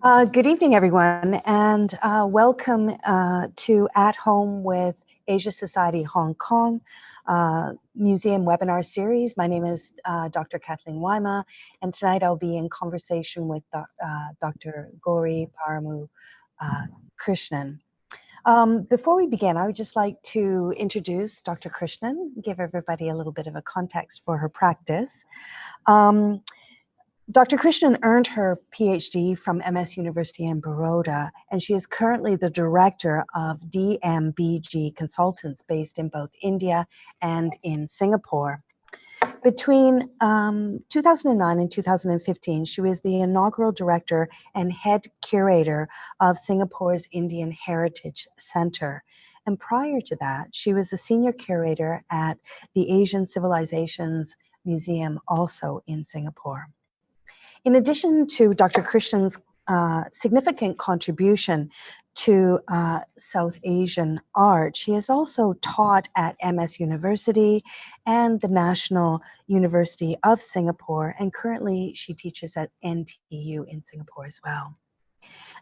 Good evening, everyone, and welcome to At Home with Asia Society Hong Kong Museum webinar series. My name is Dr. Kathleen Wyma, and tonight I'll be in conversation with Dr. Gauri Parimoo Krishnan. Before we begin, I would just like to introduce Dr. Krishnan, give everybody a little bit of a context for her practice. Dr. Krishnan earned her PhD from MS University in Baroda, and she is currently the director of DMBG Consultants based in both India and in Singapore. Between 2009 and 2015, she was the inaugural director and head curator of Singapore's Indian Heritage Center. And prior to that, she was the senior curator at the Asian Civilizations Museum, also in Singapore. In addition to Dr. Krishnan's significant contribution to South Asian art, she has also taught at MS University and the National University of Singapore, and currently she teaches at NTU in Singapore as well.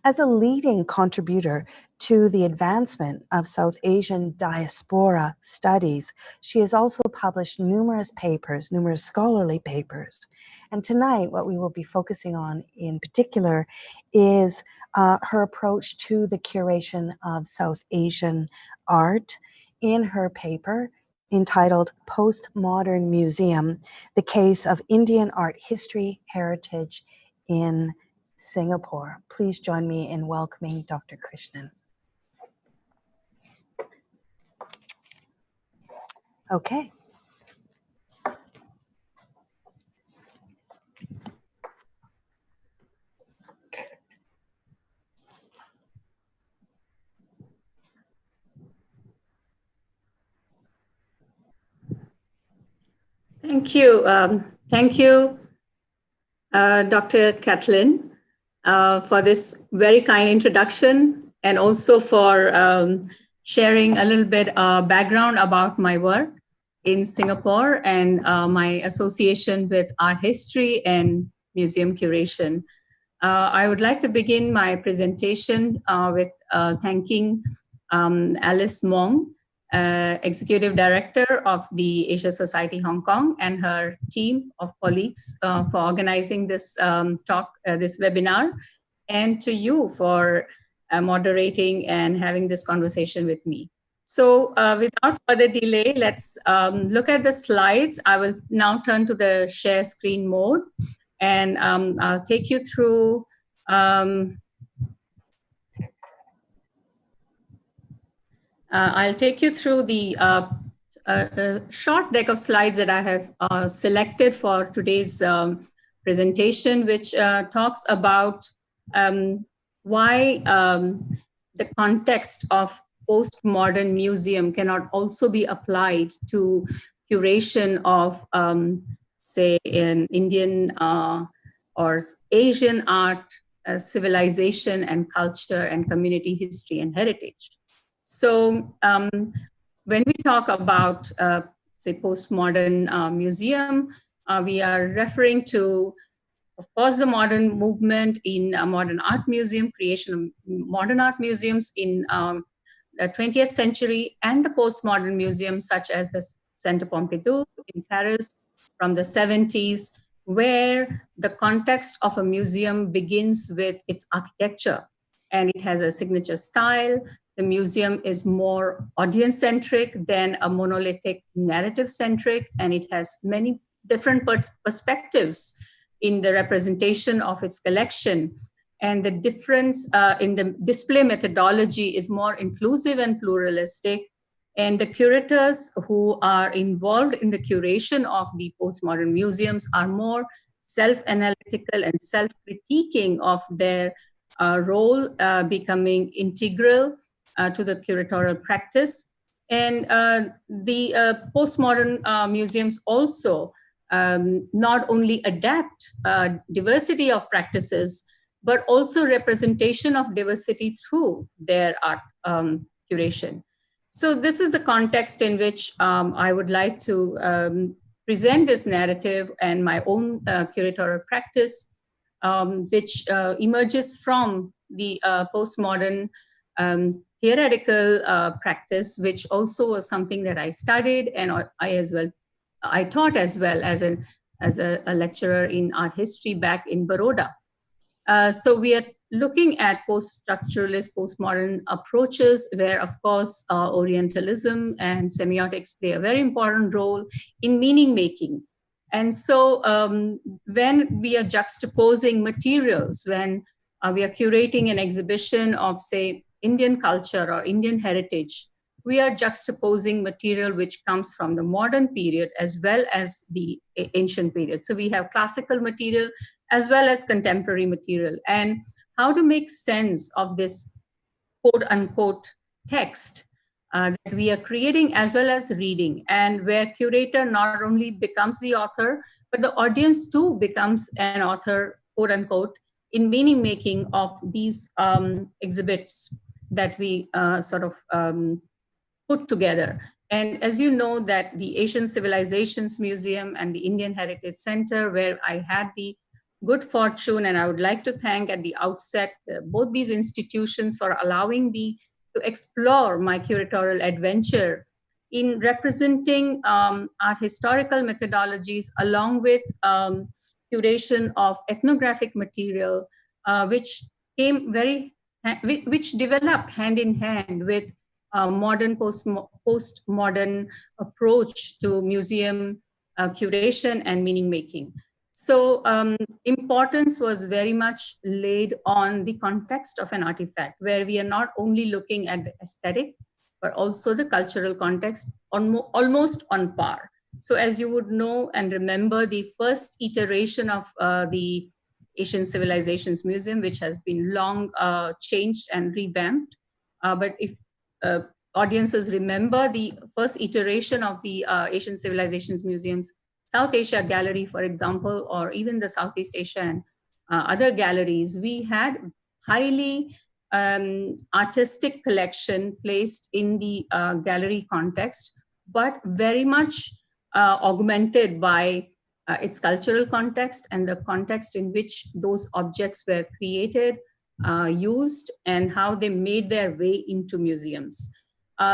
As a leading contributor to the advancement of South Asian diaspora studies, she has also published numerous papers, numerous scholarly papers. And tonight, what we will be focusing on in particular is her approach to the curation of South Asian art in her paper entitled Postmodern Museum, The Case of Indian Art History Heritage in Singapore. Please join me in welcoming Dr. Krishnan. Okay. Thank you. Thank you, Dr. Kathleen, for this very kind introduction, and also for sharing a little bit background about my work in Singapore and my association with art history and museum curation. I would like to begin my presentation with thanking Alice Mong, Executive Director of the Asia Society Hong Kong, and her team of colleagues for organizing this talk, this webinar, and to you for moderating and having this conversation with me. So without further delay, let's look at the slides. I will now turn to the share screen mode, and I'll take you through the short deck of slides that I have selected for today's presentation, which talks about why the context of postmodern museum cannot also be applied to curation of, say, an Indian or Asian art, civilization and culture and community history and heritage. So when we talk about, say, postmodern museum, we are referring to, of course, the modern movement in modern art museum, creation of modern art museums in the 20th century, and the postmodern museums such as the Centre Pompidou in Paris from the 70s, where the context of a museum begins with its architecture, and it has a signature style. The museum is more audience-centric than a monolithic narrative-centric, and it has many different perspectives in the representation of its collection. And the difference in the display methodology is more inclusive and pluralistic. And the curators who are involved in the curation of the postmodern museums are more self-analytical and self-critiquing of their role, becoming integral to the curatorial practice. And the postmodern museums also not only adapt diversity of practices, but also representation of diversity through their art curation. So this is the context in which I would like to present this narrative and my own curatorial practice which emerges from the postmodern theoretical practice, which also was something that I studied and I taught as well as a lecturer in art history back in Baroda. So we are looking at post-structuralist, postmodern approaches where, of course, Orientalism and semiotics play a very important role in meaning making. And so when we are juxtaposing materials, when we are curating an exhibition of, say, Indian culture or Indian heritage, we are juxtaposing material which comes from the modern period as well as the ancient period. So we have classical material as well as contemporary material, and how to make sense of this quote unquote text that we are creating as well as reading, and where curator not only becomes the author, but the audience too becomes an author, quote unquote, in meaning making of these exhibits that we put together. And as you know, that the Asian Civilizations Museum and the Indian Heritage Center, where I had the good fortune, and I would like to thank at the outset both these institutions for allowing me to explore my curatorial adventure in representing art historical methodologies along with curation of ethnographic material, which developed hand in hand with modern postmodern approach to museum curation and meaning making. So importance was very much laid on the context of an artifact, where we are not only looking at the aesthetic, but also the cultural context almost on par. So as you would know and remember, the first iteration of the Asian Civilizations Museum, which has been long changed and revamped. But if audiences remember, the first iteration of the Asian Civilizations Museum's South Asia Gallery, for example, or even the Southeast Asia and other galleries, we had highly artistic collection placed in the gallery context, but very much augmented by its cultural context and the context in which those objects were created, used, and how they made their way into museums.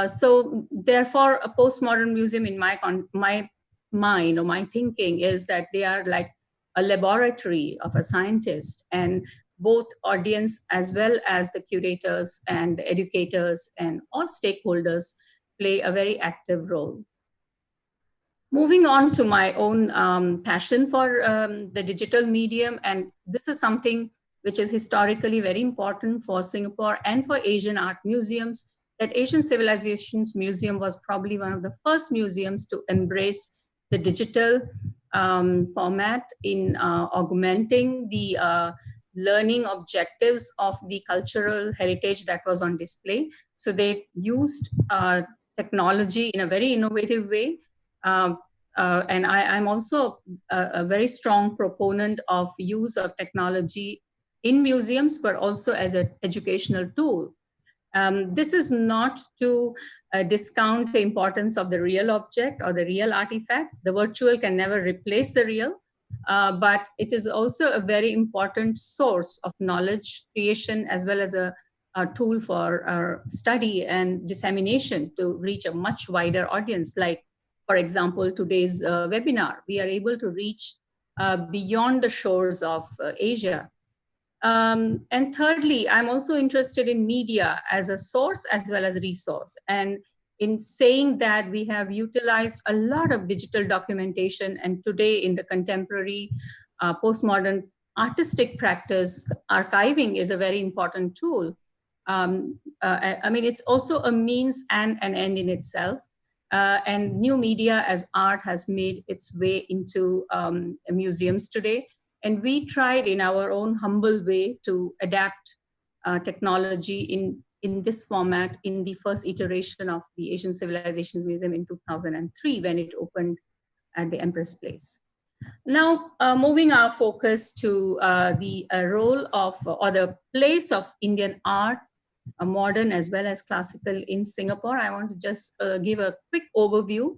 So therefore, a postmodern museum in my mind or my thinking is that they are like a laboratory of a scientist, and both audience as well as the curators and the educators and all stakeholders play a very active role. Moving on to my own passion for the digital medium, and this is something which is historically very important for Singapore and for Asian art museums, that Asian Civilizations Museum was probably one of the first museums to embrace the digital format in augmenting the learning objectives of the cultural heritage that was on display. So they used technology in a very innovative way. And I'm also a very strong proponent of use of technology in museums, but also as an educational tool. This is not to discount the importance of the real object or the real artifact. The virtual can never replace the real, but it is also a very important source of knowledge creation, as well as a tool for study and dissemination to reach a much wider audience. Like, for example, today's webinar, we are able to reach beyond the shores of Asia. And thirdly, I'm also interested in media as a source as well as a resource. And in saying that, we have utilized a lot of digital documentation, and today in the contemporary postmodern artistic practice, archiving is a very important tool. I mean, it's also a means and an end in itself. And new media as art has made its way into museums today. And we tried in our own humble way to adapt technology in this format in the first iteration of the Asian Civilizations Museum in 2003, when it opened at the Empress Place. Now, moving our focus to the role of, or the place of Indian art, modern as well as classical in Singapore, I want to just give a quick overview.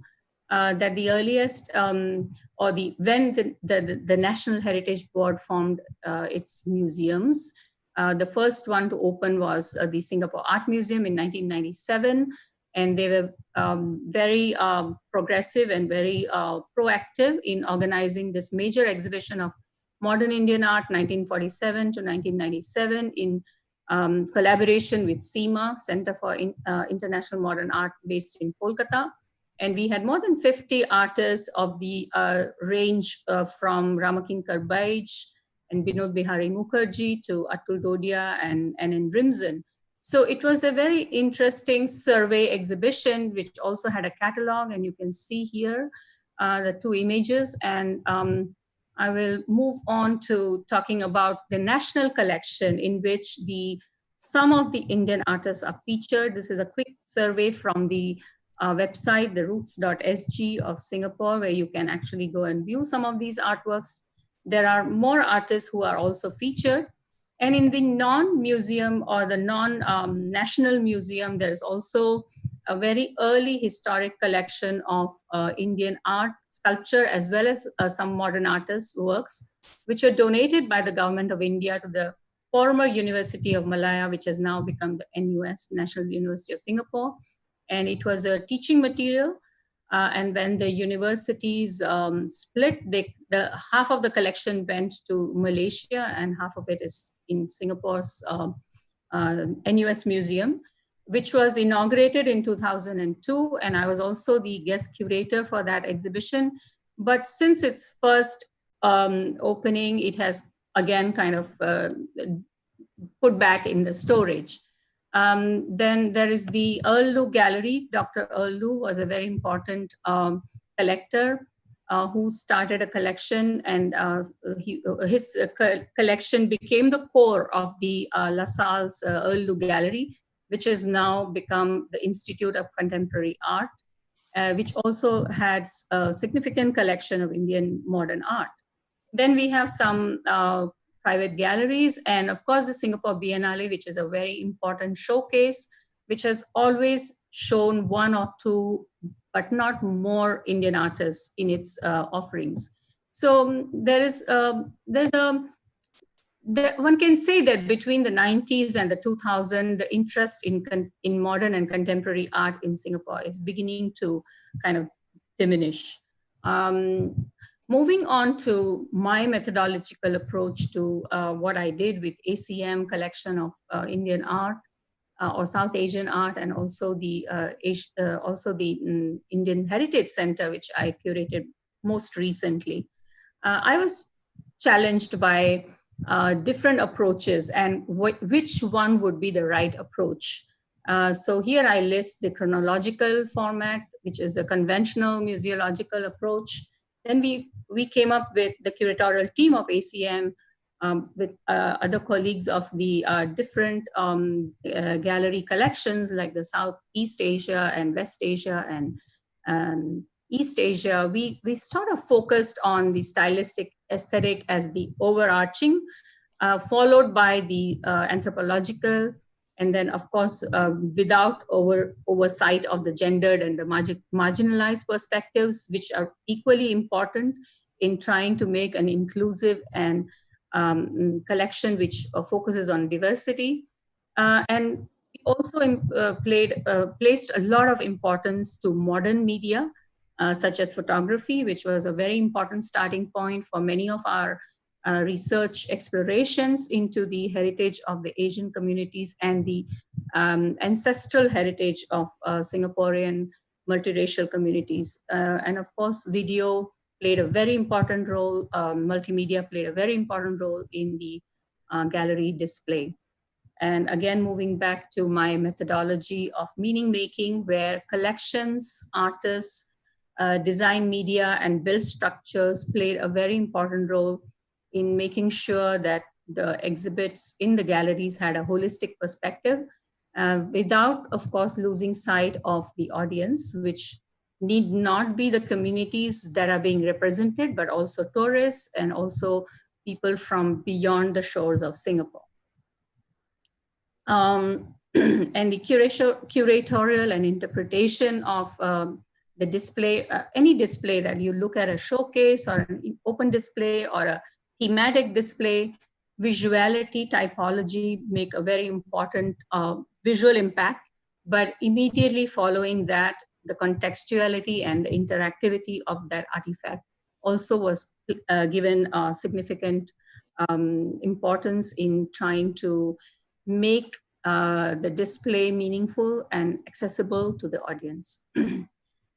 that the earliest, or when the National Heritage Board formed its museums, the first one to open was the Singapore Art Museum in 1997. And they were very progressive and very proactive in organizing this major exhibition of modern Indian art, 1947 to 1997, in collaboration with CIMA, Center for International Modern Art, based in Kolkata. And we had more than 50 artists of the range from Ramakinkar Baij and Binod Bihari Mukherjee to Atul Dodia and in Rimzan. So it was a very interesting survey exhibition, which also had a catalog, and you can see here the two images. And I will move on to talking about the national collection, in which some of the Indian artists are featured. This is a quick survey from the website, the roots.sg of Singapore, where you can actually go and view some of these artworks. There are more artists who are also featured. And in the non-museum or the non-national museum, there's also a very early historic collection of Indian art, sculpture, as well as some modern artists' works, which were donated by the government of India to the former University of Malaya, which has now become the NUS, National University of Singapore. And it was a teaching material. And when the universities split, the half of the collection went to Malaysia and half of it is in Singapore's NUS Museum, which was inaugurated in 2002. And I was also the guest curator for that exhibition. But since its first opening, it has again kind of put back in the storage. Then there is the Earl Loo Gallery. Dr. Earl Loo was a very important collector who started a collection, and his collection became the core of the LaSalle's Earl Loo Gallery, which has now become the Institute of Contemporary Art, which also has a significant collection of Indian modern art. Then we have some private galleries, and of course the Singapore Biennale, which is a very important showcase, which has always shown one or two, but not more, Indian artists in its offerings. So one can say that between the 90s and the 2000s, the interest in modern and contemporary art in Singapore is beginning to kind of diminish. Moving on to my methodological approach to what I did with ACM collection of Indian art or South Asian art, and also the Indian Heritage Center, which I curated most recently. I was challenged by different approaches and which one would be the right approach. So here I list the chronological format, which is a conventional museological approach. Then we came up with the curatorial team of ACM with other colleagues of the different gallery collections, like the Southeast Asia and West Asia and East Asia. We sort of focused on the stylistic aesthetic as the overarching, followed by the anthropological, and then, of course, without oversight of the gendered and the marginalized perspectives, which are equally important in trying to make an inclusive and collection which focuses on diversity. And also placed a lot of importance to modern media, such as photography, which was a very important starting point for many of our research explorations into the heritage of the Asian communities and the ancestral heritage of Singaporean multiracial communities. And of course, video played a very important role, multimedia played a very important role in the gallery display. And again, moving back to my methodology of meaning making, where collections, artists, design media, and build structures played a very important role in making sure that the exhibits in the galleries had a holistic perspective, without, of course, losing sight of the audience, which need not be the communities that are being represented, but also tourists and also people from beyond the shores of Singapore. And the curatorial and interpretation of the display, any display that you look at, a showcase or an open display or a thematic display, visuality, typology make a very important visual impact. But immediately following that, the contextuality and the interactivity of that artifact also was given significant importance in trying to make the display meaningful and accessible to the audience.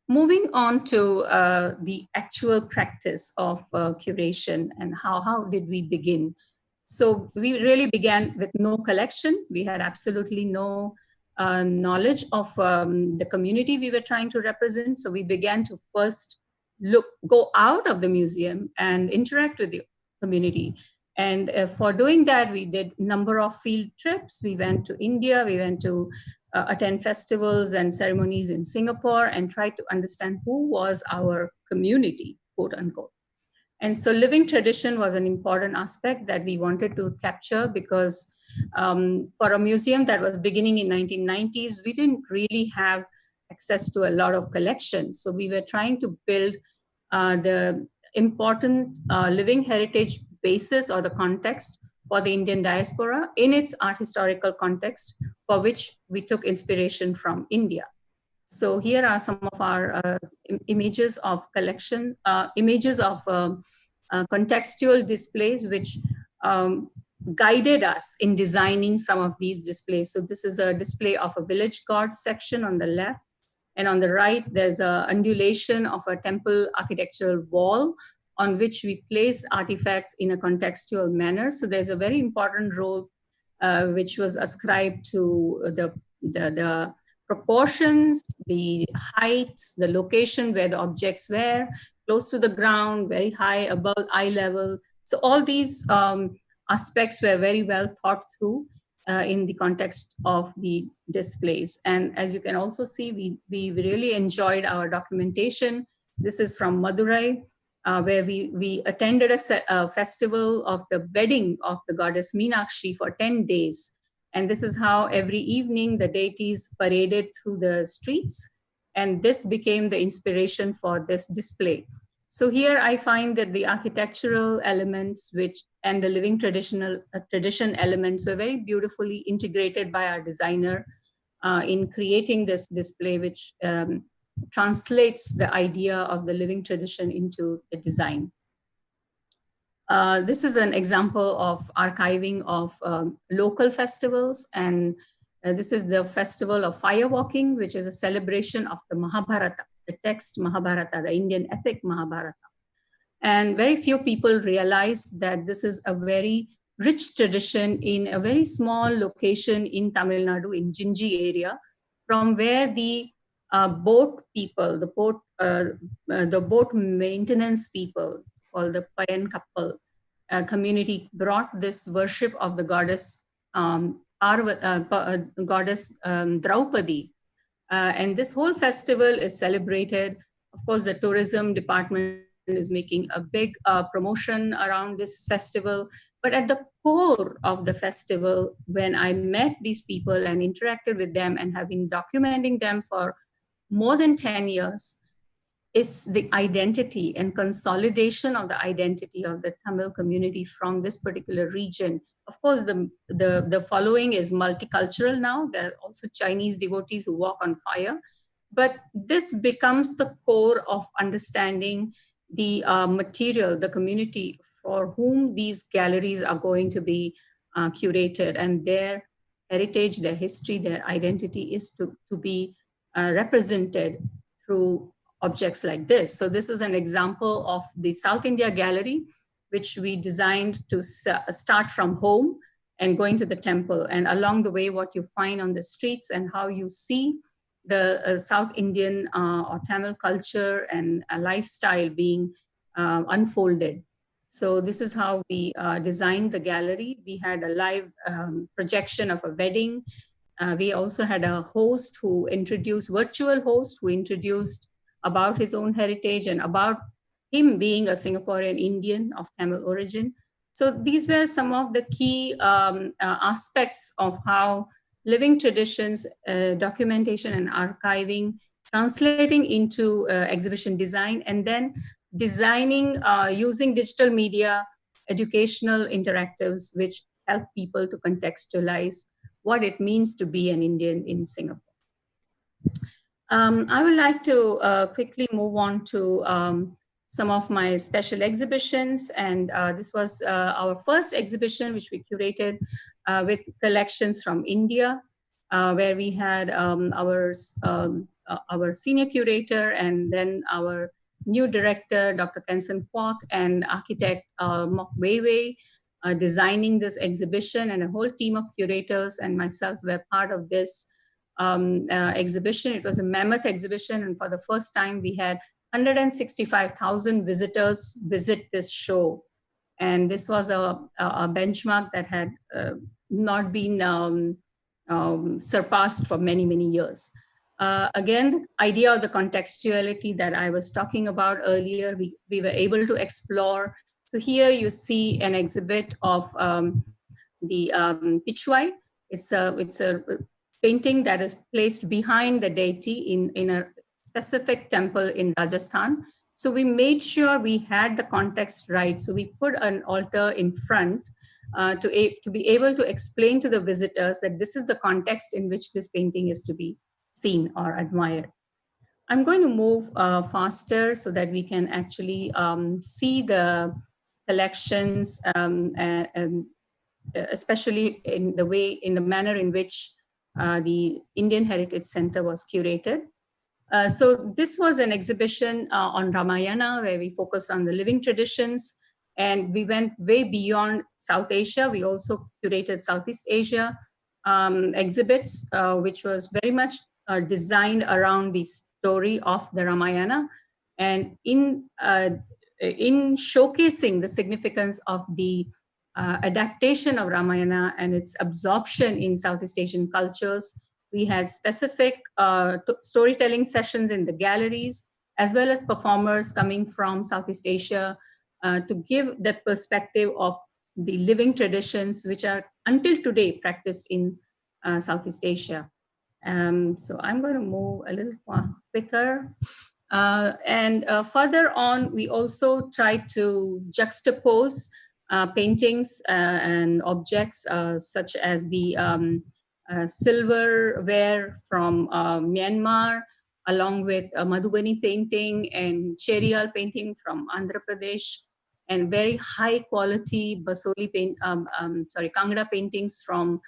Moving on to the actual practice of curation and how did we begin? So we really began with no collection. We had absolutely no knowledge of the community we were trying to represent. So we began to first go out of the museum and interact with the community. And for doing that, we did a number of field trips. We went to India, we went to attend festivals and ceremonies in Singapore and tried to understand who was our community, quote unquote. And so living tradition was an important aspect that we wanted to capture because for a museum that was beginning in 1990s, we didn't really have access to a lot of collection. So we were trying to build the important living heritage basis or the context for the Indian diaspora in its art historical context, for which we took inspiration from India. So here are some of our images of collection, images of contextual displays, which guided us in designing some of these displays. So this is a display of a village god section on the left. And on the right, there's an undulation of a temple architectural wall on which we place artifacts in a contextual manner. So there's a very important role which was ascribed to the proportions, the heights, the location where the objects were, close to the ground, very high above eye level. So all these aspects were very well thought through in the context of the displays. And as you can also see, we really enjoyed our documentation. This is from Madurai, where we attended a festival of the wedding of the goddess Meenakshi for 10 days. And this is how every evening the deities paraded through the streets. And this became the inspiration for this display. So here I find that the architectural elements and the living tradition elements were very beautifully integrated by our designer in creating this display, which translates the idea of the living tradition into the design. This is an example of archiving of local festivals. And this is the festival of firewalking, which is a celebration of the Mahabharata, the text Mahabharata, the Indian epic Mahabharata. And very few people realize that this is a very rich tradition in a very small location in Tamil Nadu, in Jinji area, from where the boat people, the boat maintenance people, called the Payan couple community, brought this worship of the goddess Draupadi. And this whole festival is celebrated. Of course, the tourism department is making a big promotion around this festival. But at the core of the festival, when I met these people and interacted with them and have been documenting them for more than 10 years, it's the identity and consolidation of the identity of the Tamil community from this particular region. Of course, the following is multicultural now. There are also Chinese devotees who walk on fire. But this becomes the core of understanding the material, the community for whom these galleries are going to be curated, and their heritage, their history, their identity is to be represented through objects like this. So this is an example of the South India Gallery, which we designed to start from home and going to the temple. And along the way, what you find on the streets and how you see the South Indian or Tamil culture and lifestyle being unfolded. So this is how we designed the gallery. We had a live projection of a wedding. We also had a host who introduced, virtual host who introduced about his own heritage and about him being a Singaporean Indian of Tamil origin. So these were some of the key aspects of how living traditions, documentation and archiving translating into exhibition design, and then designing using digital media, educational interactives, which help people to contextualize what it means to be an Indian in Singapore. I would like to quickly move on to some of my special exhibitions. And this was our first exhibition, which we curated with collections from India, where we had our senior curator and then our new director, Dr. Kenson Kwok, and architect Mok Wei Wei, designing this exhibition, and a whole team of curators and myself were part of this exhibition. It was a mammoth exhibition, and for the first time we had 165,000 visitors visit this show. And this was a benchmark that had not been surpassed for many, many years. Again, the idea of the contextuality that I was talking about earlier, we were able to explore. So here you see an exhibit of the Pichwai. It's a painting that is placed behind the deity in a specific temple in Rajasthan. So we made sure we had the context right. So we put an altar in front to be able to explain to the visitors that this is the context in which this painting is to be seen or admired. I'm going to move faster so that we can actually see the collections, and especially in the manner in which the Indian Heritage Center was curated. So this was an exhibition on Ramayana, where we focused on the living traditions, and we went way beyond South Asia. We also curated Southeast Asia exhibits, which was very much designed around the story of the Ramayana, and in showcasing the significance of the adaptation of Ramayana and its absorption in Southeast Asian cultures. We had specific storytelling sessions in the galleries, as well as performers coming from Southeast Asia to give that perspective of the living traditions, which are until today practiced in Southeast Asia. So I'm going to move a little quicker. And further on, we also tried to juxtapose paintings and objects such as the silverware from Myanmar, along with a Madhubani painting and Cherial painting from Andhra Pradesh, and very high quality Basoli Kangra paintings from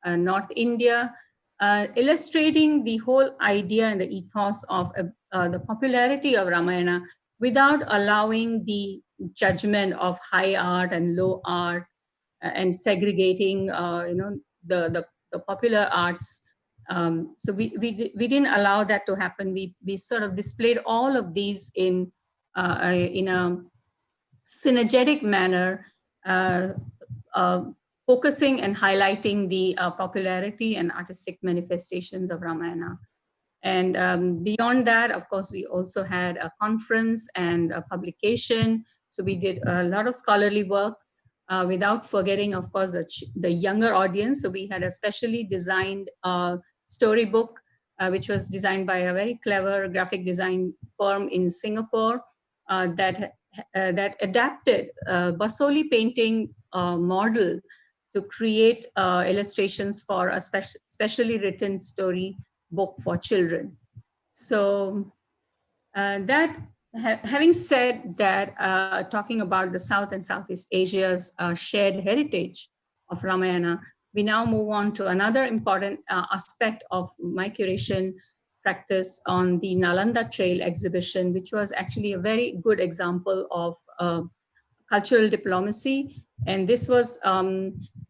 North India, illustrating the whole idea and the ethos of the popularity of Ramayana without allowing the judgment of high art and low art and segregating, the popular arts. So we didn't allow that to happen. We sort of displayed all of these in a synergetic manner, focusing and highlighting the popularity and artistic manifestations of Ramayana. And beyond that, of course, we also had a conference and a publication. So we did a lot of scholarly work without forgetting, of course, the younger audience. So we had a specially designed storybook, which was designed by a very clever graphic design firm in Singapore that adapted Basoli painting model to create illustrations for a specially written story book for children. So having said that, talking about the South and Southeast Asia's shared heritage of Ramayana, we now move on to another important aspect of my curation practice on the Nalanda Trail exhibition, which was actually a very good example of cultural diplomacy. And this was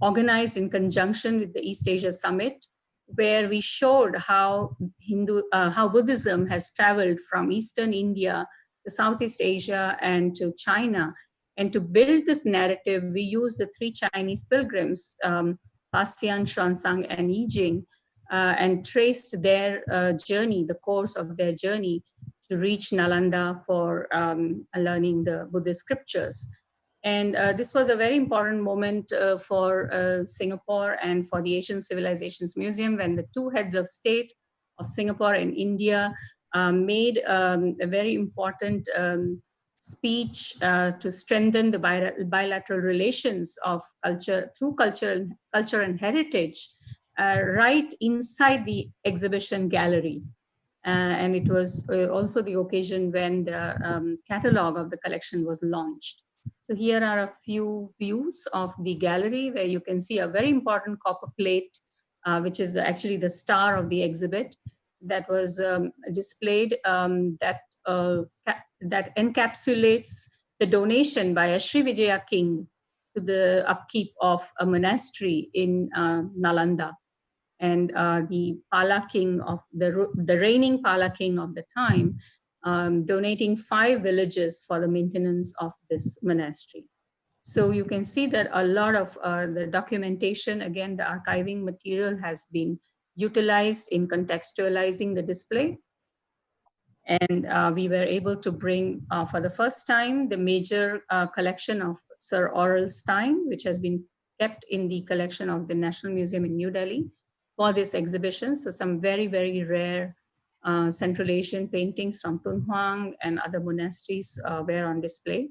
organized in conjunction with the East Asia Summit, where we showed how Buddhism has traveled from Eastern India to Southeast Asia and to China. And to build this narrative, we used the three Chinese pilgrims, Pasian, Xuanzang, and Yijing, and traced their journey, the course of their journey to reach Nalanda for learning the Buddhist scriptures. And this was a very important moment for Singapore and for the Asian Civilizations Museum, when the two heads of state of Singapore and India made a very important speech to strengthen the bilateral relations of culture through culture and heritage right inside the exhibition gallery. And it was also the occasion when the catalog of the collection was launched. So here are a few views of the gallery where you can see a very important copper plate, which is actually the star of the exhibit, that was displayed that encapsulates the donation by a Sri Vijaya king to the upkeep of a monastery in Nalanda. And the Pala king of the reigning Pala king of the time, donating 5 villages for the maintenance of this monastery. So you can see that a lot of the documentation, again, the archiving material has been utilized in contextualizing the display. And we were able to bring, for the first time, the major collection of Sir Aurel Stein, which has been kept in the collection of the National Museum in New Delhi for this exhibition. So some very, very rare Central Asian paintings from Tunhuang and other monasteries were on display.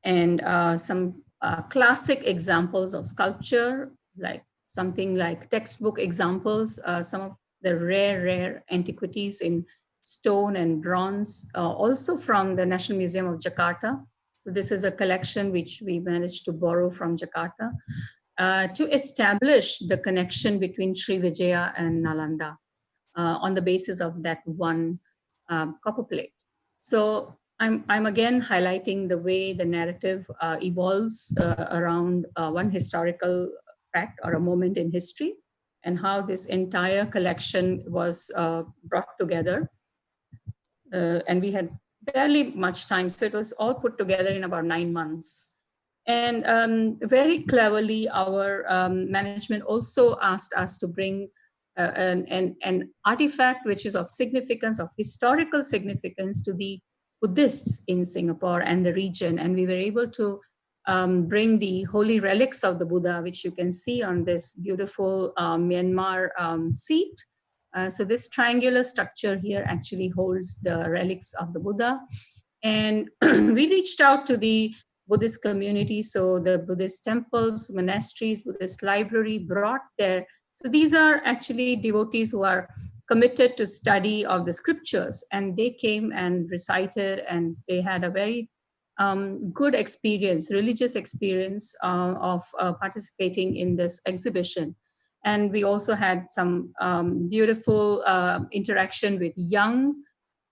And some classic examples of sculpture, like something like textbook examples, some of the rare antiquities in stone and bronze, also from the National Museum of Jakarta. So this is a collection which we managed to borrow from Jakarta to establish the connection between Sri Vijaya and Nalanda on the basis of that one copper plate. So I'm again highlighting the way the narrative evolves around one historical fact or a moment in history, and how this entire collection was brought together. And we had barely much time, so it was all put together in about 9 months. And very cleverly, our management also asked us to bring an artifact which is of significance, of historical significance to the Buddhists in Singapore and the region. And we were able to bring the holy relics of the Buddha, which you can see on this beautiful Myanmar seat. So this triangular structure here actually holds the relics of the Buddha. And we reached out to the Buddhist community, so the Buddhist temples, monasteries, Buddhist library brought there. So these are actually devotees who are committed to study of the scriptures, and they came and recited, and they had a very good experience, religious experience of participating in this exhibition. And we also had some beautiful interaction with young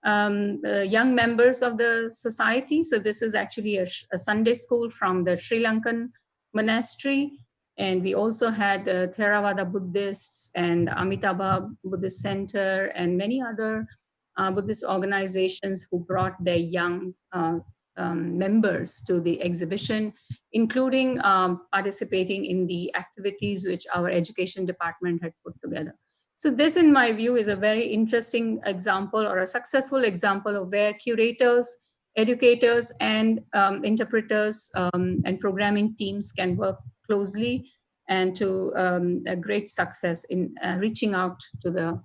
members of the society. So this is actually a Sunday school from the Sri Lankan monastery. And we also had Theravada Buddhists and Amitabha Buddhist Center and many other Buddhist organizations who brought their young members to the exhibition, including participating in the activities which our education department had put together. So this, in my view, is a very interesting example, or a successful example, of where curators, educators, and interpreters and programming teams can work closely, and to a great success in reaching out to the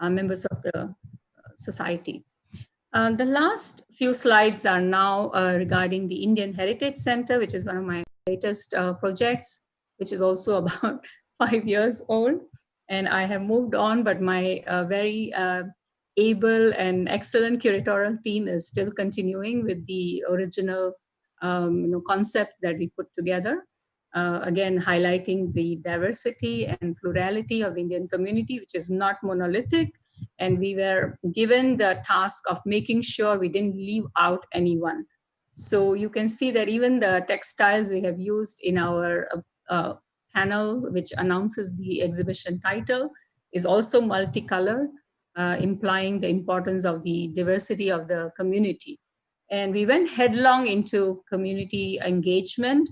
members of the society. The last few slides are now regarding the Indian Heritage Center, which is one of my latest projects, which is also about 5 years old. And I have moved on, but my very able and excellent curatorial team is still continuing with the original concept that we put together. Again, highlighting the diversity and plurality of the Indian community, which is not monolithic. And we were given the task of making sure we didn't leave out anyone. So you can see that even the textiles we have used in our panel, which announces the exhibition title, is also multicolored, implying the importance of the diversity of the community. And we went headlong into community engagement,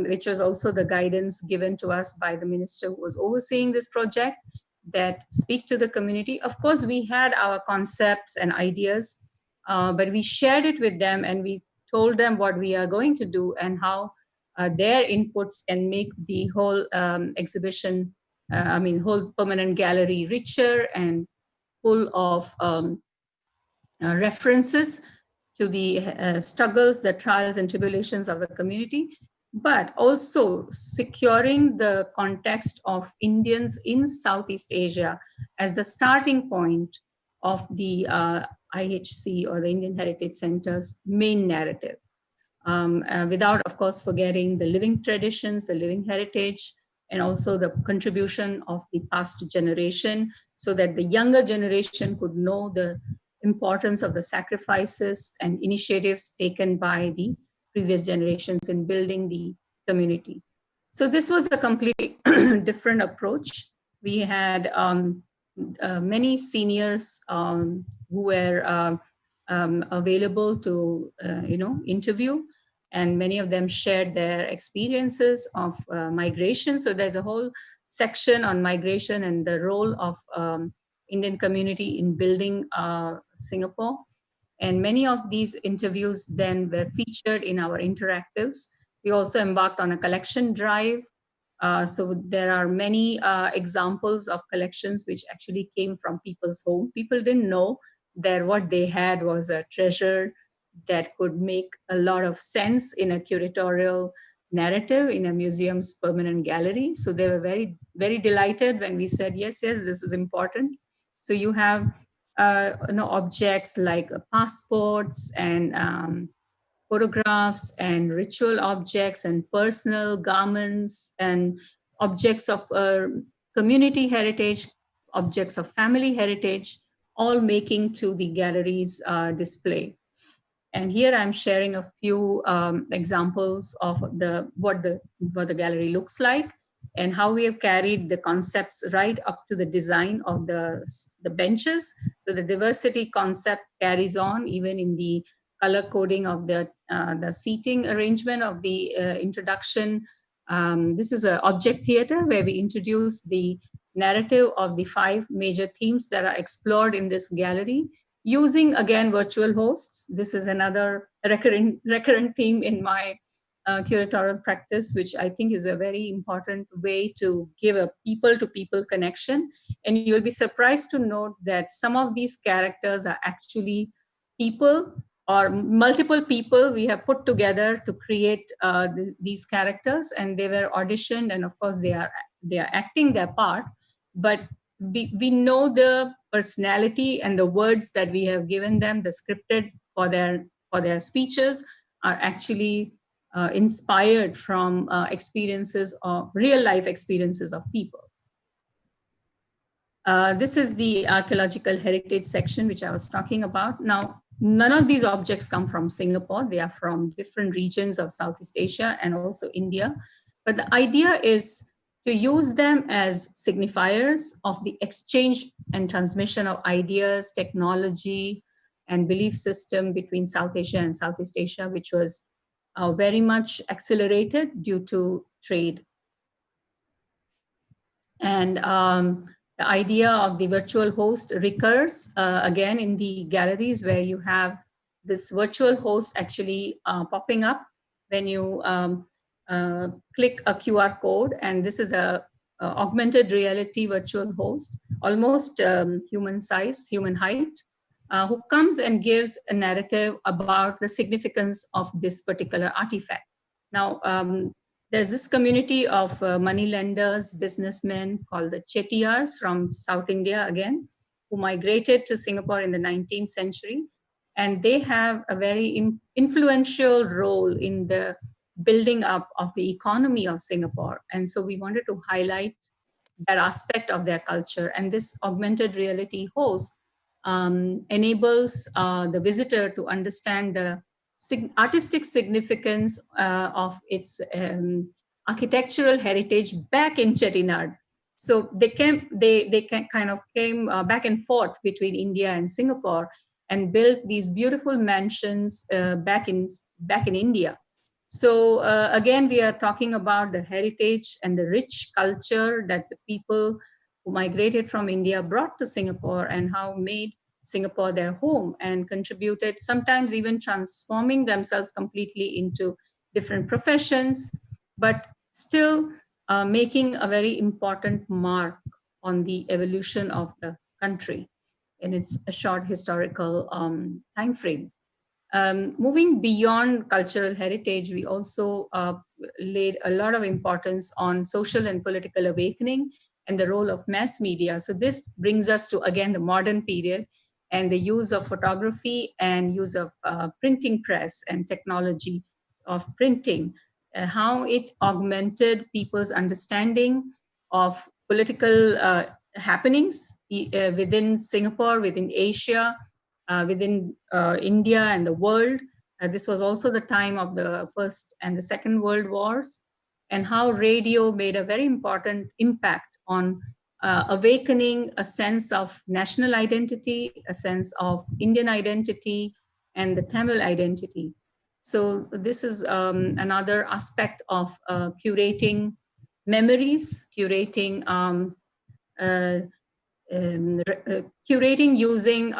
which was also the guidance given to us by the minister who was overseeing this project, that speak to the community. Of course, we had our concepts and ideas, but we shared it with them, and we told them what we are going to do and how their inputs can make the whole exhibition whole permanent gallery richer and full of references to the struggles, the trials and tribulations of the community, but also securing the context of Indians in Southeast Asia as the starting point of the IHC, or the Indian Heritage Center's main narrative. Without, of course, forgetting the living traditions, the living heritage, and also the contribution of the past generation, so that the younger generation could know the importance of the sacrifices and initiatives taken by the previous generations in building the community. So this was a completely different approach. We had many seniors who were available to interview, and many of them shared their experiences of migration. So there's a whole section on migration and the role of Indian community in building Singapore. And many of these interviews then were featured in our interactives. We also embarked on a collection drive. So there are many examples of collections which actually came from people's home. People didn't know that what they had was a treasure that could make a lot of sense in a curatorial narrative in a museum's permanent gallery. So they were very, very delighted when we said, yes, this is important. So you have objects like passports and photographs and ritual objects and personal garments and objects of community heritage, objects of family heritage, all making to the gallery's display. And here I'm sharing a few examples of what the gallery looks like and how we have carried the concepts right up to the design of the benches. So the diversity concept carries on even in the color coding of the seating arrangement of the introduction. This is an object theater where we introduce the narrative of the 5 major themes that are explored in this gallery, using, again, virtual hosts. This is another recurrent theme in my curatorial practice, which I think is a very important way to give a people-to-people connection. And you'll be surprised to note that some of these characters are actually people or multiple people we have put together to create these characters, and they were auditioned, and of course they are acting their part, but we know the personality and the words that we have given them, the scripted for their speeches, are actually inspired from experiences of real life experiences of people. This is the archaeological heritage section, which I was talking about. Now, none of these objects come from Singapore. They are from different regions of Southeast Asia and also India. But the idea is to use them as signifiers of the exchange and transmission of ideas, technology, and belief system between South Asia and Southeast Asia, which was very much accelerated due to trade. And the idea of the virtual host recurs again in the galleries, where you have this virtual host actually popping up when you click a QR code. And this is a augmented reality virtual host, almost human size, human height, who comes and gives a narrative about the significance of this particular artifact. Now, there's this community of moneylenders, businessmen called the Chettiars from South India again, who migrated to Singapore in the 19th century. And they have a very influential role in the building up of the economy of Singapore. And so we wanted to highlight that aspect of their culture. And this augmented reality host enables the visitor to understand the artistic significance of its architectural heritage back in Chettinad. So they kind of came back and forth between India and Singapore and built these beautiful mansions back in India. So again, we are talking about the heritage and the rich culture that the people who migrated from India brought to Singapore, and how made Singapore their home and contributed, sometimes even transforming themselves completely into different professions, but still making a very important mark on the evolution of the country in its short historical time frame. Moving beyond cultural heritage, we also laid a lot of importance on social and political awakening and the role of mass media. So this brings us to, again, the modern period and the use of photography and use of printing press and technology of printing, how it augmented people's understanding of political happenings within Singapore, within Asia, within India and the world. This was also the time of the First and the Second World Wars, and how radio made a very important impact on awakening a sense of national identity, a sense of Indian identity, and the Tamil identity. So this is another aspect of curating memories, curating uh, curating using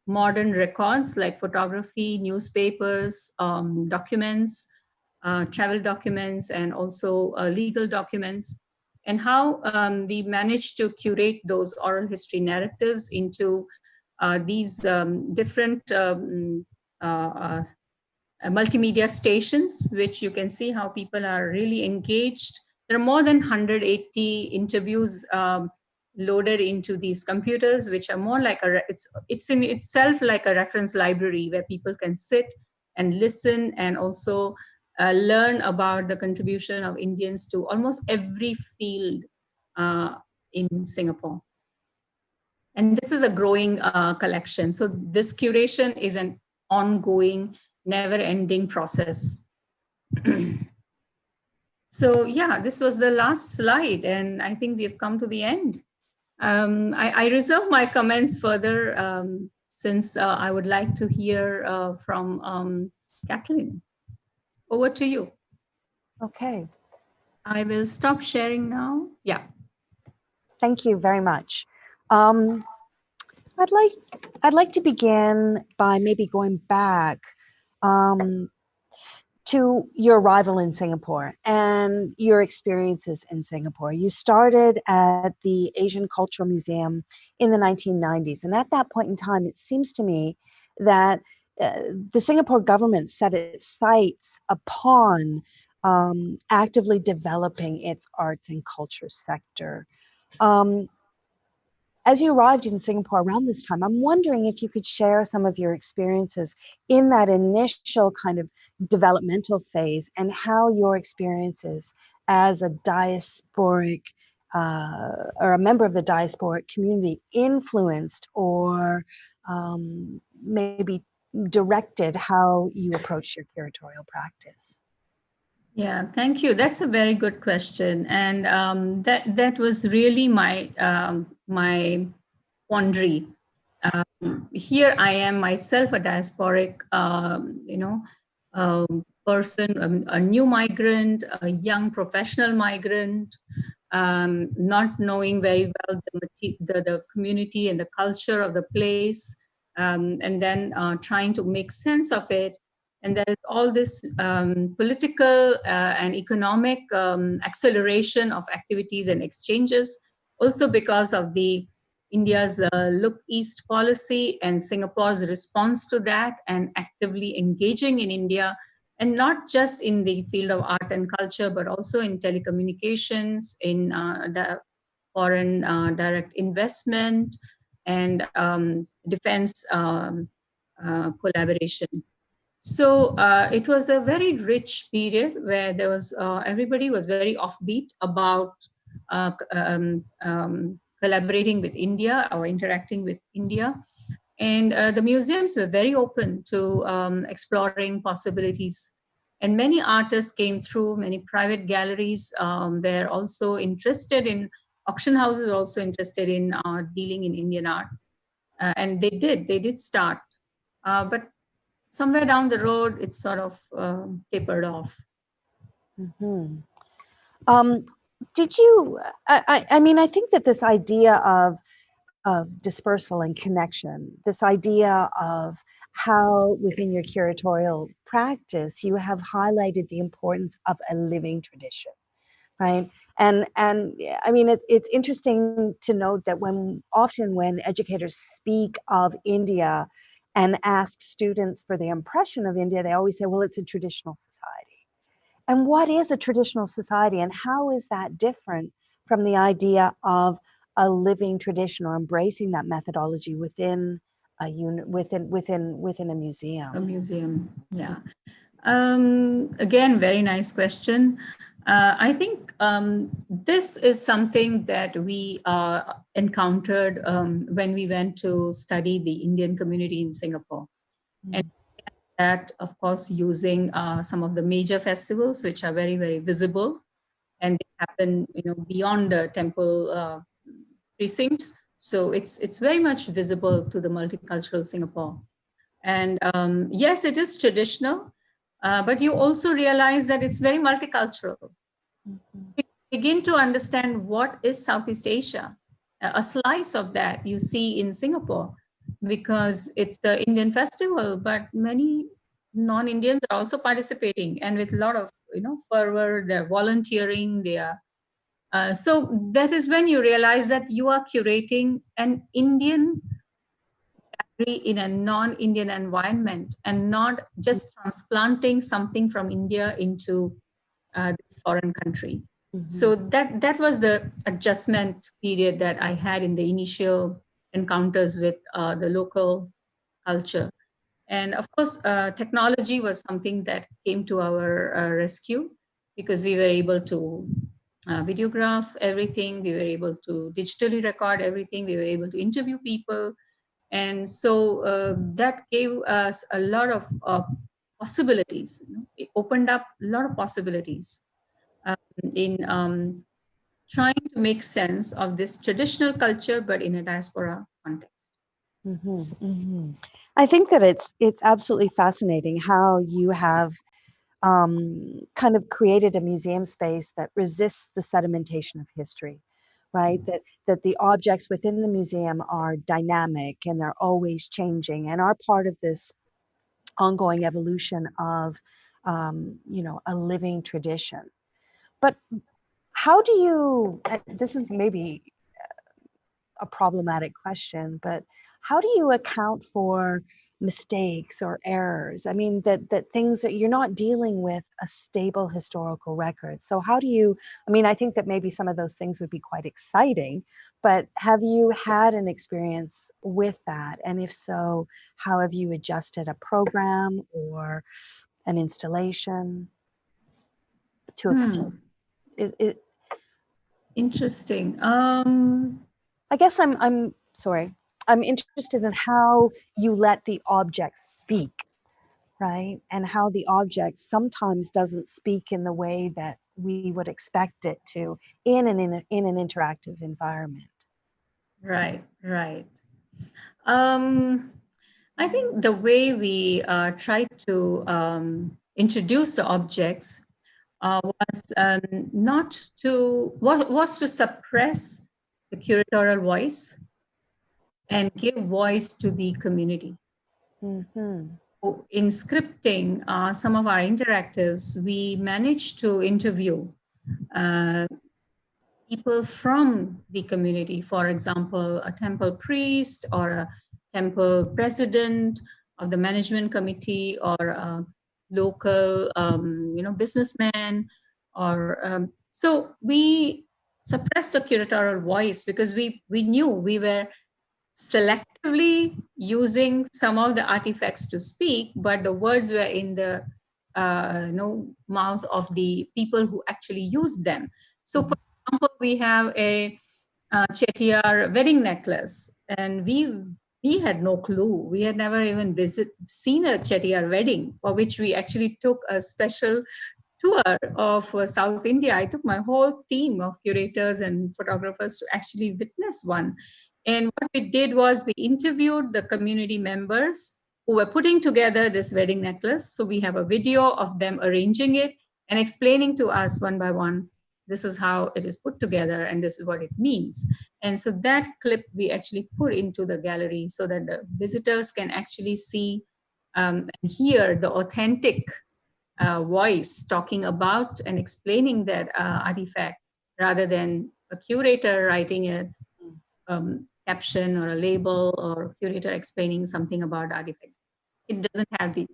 modern records like photography, newspapers, documents, travel documents, and also legal documents, and how we managed to curate those oral history narratives into these different uh, multimedia stations, which you can see how people are really engaged. There are more than 180 interviews loaded into these computers, which are more like it's in itself like a reference library where people can sit and listen and also learn about the contribution of Indians to almost every field in Singapore. And this is a growing collection. So this curation is an ongoing, never-ending process. So yeah, this was the last slide, and I think we've come to the end. I reserve my comments further since I would like to hear from Kathleen. Over to you. Okay. I will stop sharing now. Yeah. Thank you very much. I'd like to begin by maybe going back to your arrival in Singapore and your experiences in Singapore. You started at the Asian Cultural Museum in the 1990s, and at that point in time, it seems to me that the Singapore government set its sights upon actively developing its arts and culture sector. As you arrived in Singapore around this time, I'm wondering if you could share some of your experiences in that initial kind of developmental phase and how your experiences as a diasporic or a member of the diasporic community influenced or maybe directed how you approach your curatorial practice. Yeah, thank you. That's a very good question, and that was really my quandary. Here I am myself, a diasporic, person, a new migrant, a young professional migrant, not knowing very well the community and the culture of the place, and then trying to make sense of it. And there is all this political and economic acceleration of activities and exchanges, also because of the India's Look East policy and Singapore's response to that and actively engaging in India, and not just in the field of art and culture, but also in telecommunications, in the foreign direct investment, and defense collaboration. So it was a very rich period where there was everybody was very offbeat about collaborating with India or interacting with India, and the museums were very open to exploring possibilities. And many artists came through. Many private galleries were also interested in. Auction houses were also interested in dealing in Indian art, and they did start, but somewhere down the road, it sort of tapered off. Mm-hmm. Did you, I mean, I think that this idea of dispersal and connection, this idea of how within your curatorial practice, you have highlighted the importance of a living tradition, right? And I mean, it's interesting to note that often when educators speak of India and ask students for the impression of India, they always say, well, it's a traditional society. And what is a traditional society, and how is that different from the idea of a living tradition or embracing that methodology within a unit, within a museum? A museum, yeah. Again, very nice question. I think this is something that we encountered when we went to study the Indian community in Singapore. And that, of course, using some of the major festivals, which are very, very visible, and they happen, beyond the temple precincts. So it's very much visible to the multicultural Singapore. And yes, it is traditional, but you also realize that it's very multicultural. You begin to understand what is Southeast Asia. A slice of that you see in Singapore because it's the Indian festival, but many non-Indians are also participating and with a lot of fervor. They're volunteering. They are so that is when you realize that you are curating an Indian in a non-Indian environment and not just transplanting something from India into this foreign country. So that was the adjustment period that I had in the initial encounters with the local culture. And of course, technology was something that came to our rescue because we were able to videograph everything. We were able to digitally record everything. We were able to interview people. And so that gave us a lot of possibilities. It opened up a lot of possibilities in trying to make sense of this traditional culture, but in a diaspora context. I think that it's absolutely fascinating how you have kind of created a museum space that resists the sedimentation of history, right? That the objects within the museum are dynamic and they're always changing and are part of this ongoing evolution of, a living tradition. But how do you, this is maybe a problematic question, but how do you account for mistakes or errors? I mean, that things that you're not dealing with a stable historical record. So how do you, I mean, I think that maybe some of those things would be quite exciting, but have you had an experience with that? And if so, how have you adjusted a program or an installation to it? Interesting. I guess I'm sorry. I'm interested in how you let the object speak, right? And how the object sometimes doesn't speak in the way that we would expect it to in an interactive environment. Right. I think the way we tried to introduce the objects was not to was to suppress the curatorial voice and give voice to the community. In scripting some of our interactives, we managed to interview people from the community, for example, a temple priest or a temple president of the management committee or a local businessman or so we suppressed the curatorial voice because we knew we were selectively using some of the artifacts to speak, but the words were in the mouth of the people who actually use them. So for example, we have a Chettiar wedding necklace, and we had no clue. We had never even seen a Chettiar wedding, for which we actually took a special tour of South India. I took my whole team of curators and photographers to actually witness one. And what we did was we interviewed the community members who were putting together this wedding necklace. So we have a video of them arranging it and explaining to us one by one, this is how it is put together and this is what it means. And so that clip we actually put into the gallery so that the visitors can actually see and hear the authentic voice talking about and explaining that artifact, rather than a curator writing a caption or a label, or curator explaining something about artifact. It doesn't have the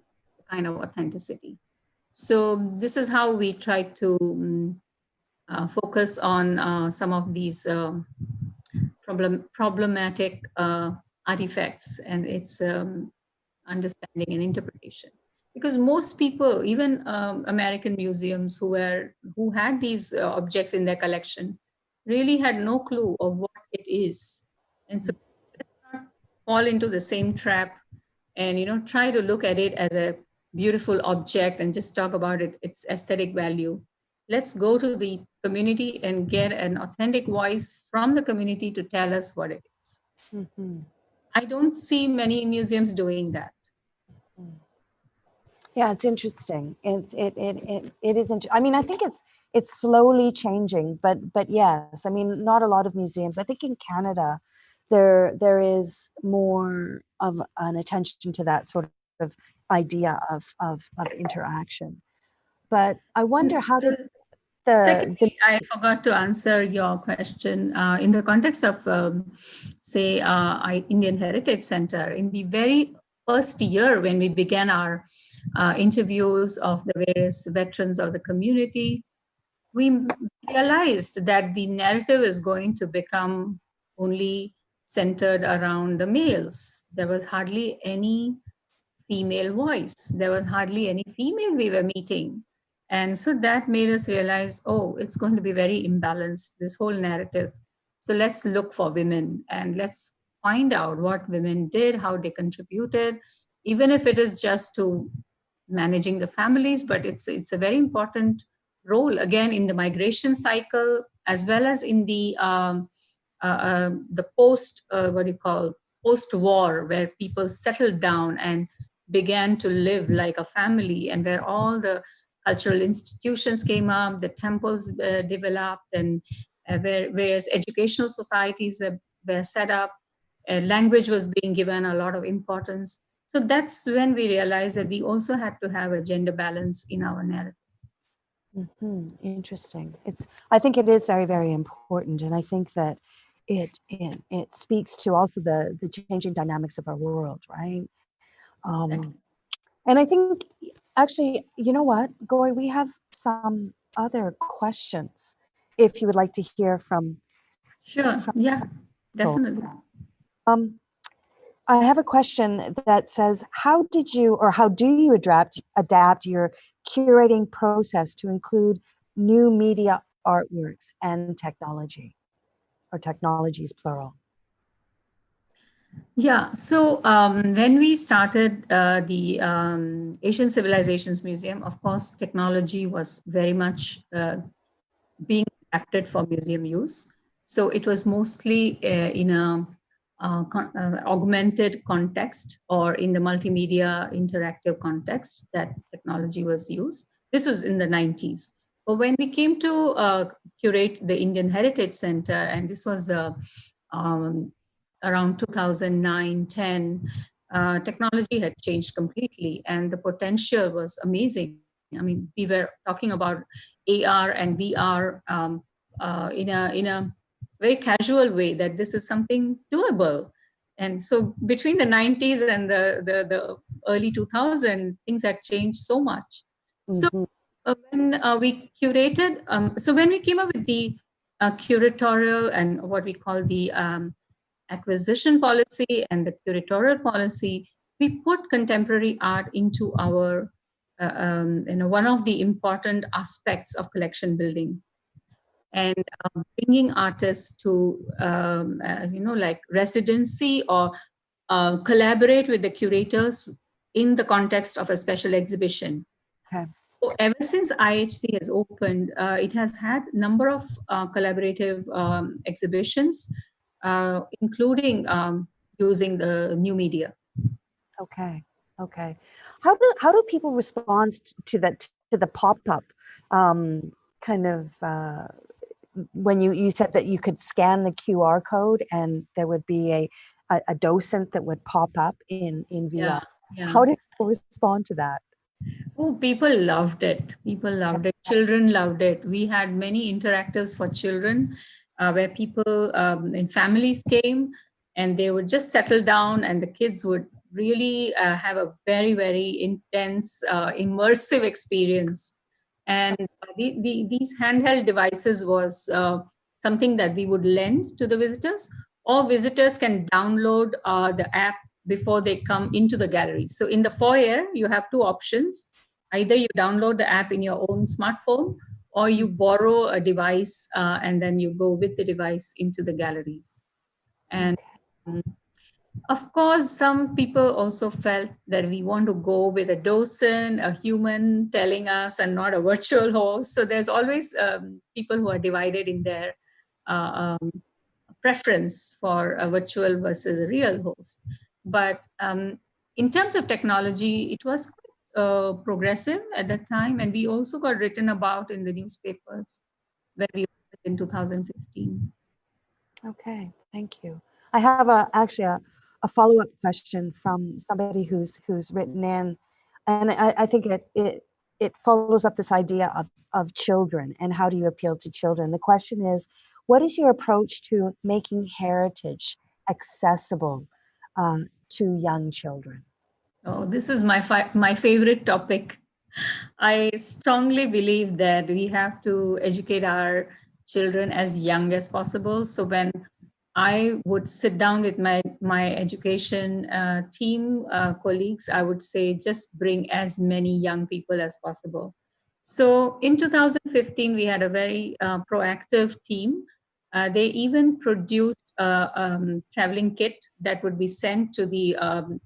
kind of authenticity. So this is how we try to focus on some of these problematic artifacts and its understanding and interpretation. Because most people, even American museums who had these objects in their collection, really had no clue of what it is. And so let's not fall into the same trap and try to look at it as a beautiful object and just talk about its aesthetic value. Let's go to the community and get an authentic voice from the community to tell us what it is. Mm-hmm. I don't see many museums doing that. Yeah, it's interesting. It isn't. I mean, I think it's slowly changing, but yes, I mean, not a lot of museums. I think in Canada, there is more of an attention to that sort of idea of interaction. But I wonder how did Secondly, I forgot to answer your question in the context of, say, Indian Heritage Center. In the very first year when we began our interviews of the various veterans of the community, we realized that the narrative is going to become only centered around the males. There was hardly any female voice. There was hardly any female we were meeting. And so that made us realize, oh, it's going to be very imbalanced, this whole narrative. So let's look for women and let's find out what women did, how they contributed, even if it is just to managing the families, but it's a very important role, again, in the migration cycle, as well as in the post, what do you call, post-war, where people settled down and began to live like a family, and where all the cultural institutions came up, the temples developed, and where various educational societies were set up, language was being given a lot of importance. So that's when we realized that we also had to have a gender balance in our narrative. Mm-hmm. Interesting. I think it is very, very important, and I think that it speaks to also the changing dynamics of our world, right? And I think, actually, you know what, Gauri, we have some other questions if you would like to hear from. Sure. Yeah, definitely. I have a question that says, how do you adapt your curating process to include new media artworks and technology, or technologies plural? Yeah, so when we started the Asian Civilizations Museum, of course, technology was very much being adapted for museum use. So it was mostly in a augmented context, or in the multimedia interactive context, that technology was used. This was in the 90s. But when we came to curate the Indian Heritage Center, and this was around 2009-10, technology had changed completely, and the potential was amazing. I mean, we were talking about AR and VR in a very casual way, that this is something doable. And so between the 90s and the early 2000s, things had changed so much. So when we curated, so when we came up with the curatorial and what we call the acquisition policy and the curatorial policy, we put contemporary art into our, one of the important aspects of collection building, and bringing artists to, like residency, or collaborate with the curators in the context of a special exhibition. Okay. So ever since IHC has opened, it has had a number of collaborative exhibitions, including using the new media. Okay. How do people respond to the pop-up kind of when you said that you could scan the QR code and there would be a docent that would pop up in VR? Yeah. How do people respond to that? Oh, people loved it. People loved it. Children loved it. We had many interactives for children where people in families came and they would just settle down, and the kids would really have a very, very intense, immersive experience. And these handheld devices was something that we would lend to the visitors, or visitors can download the app before they come into the gallery. So in the foyer, you have two options. Either you download the app in your own smartphone, or you borrow a device and then you go with the device into the galleries. And um, of course, some people also felt that we want to go with a docent, a human telling us, and not a virtual host. So there's always people who are divided in their preference for a virtual versus a real host. But in terms of technology, it was quite progressive at that time. And we also got written about in the newspapers when we opened in 2015. Okay, thank you. I have a follow-up question from somebody who's written in, and I think it follows up this idea of children and how do you appeal to children. The question is, what is your approach to making heritage accessible to young children? Oh, this is my favorite topic. I strongly believe that we have to educate our children as young as possible. So when I would sit down with my education team colleagues, I would say just bring as many young people as possible. So in 2015, we had a very proactive team. They even produced a traveling kit that would be sent to the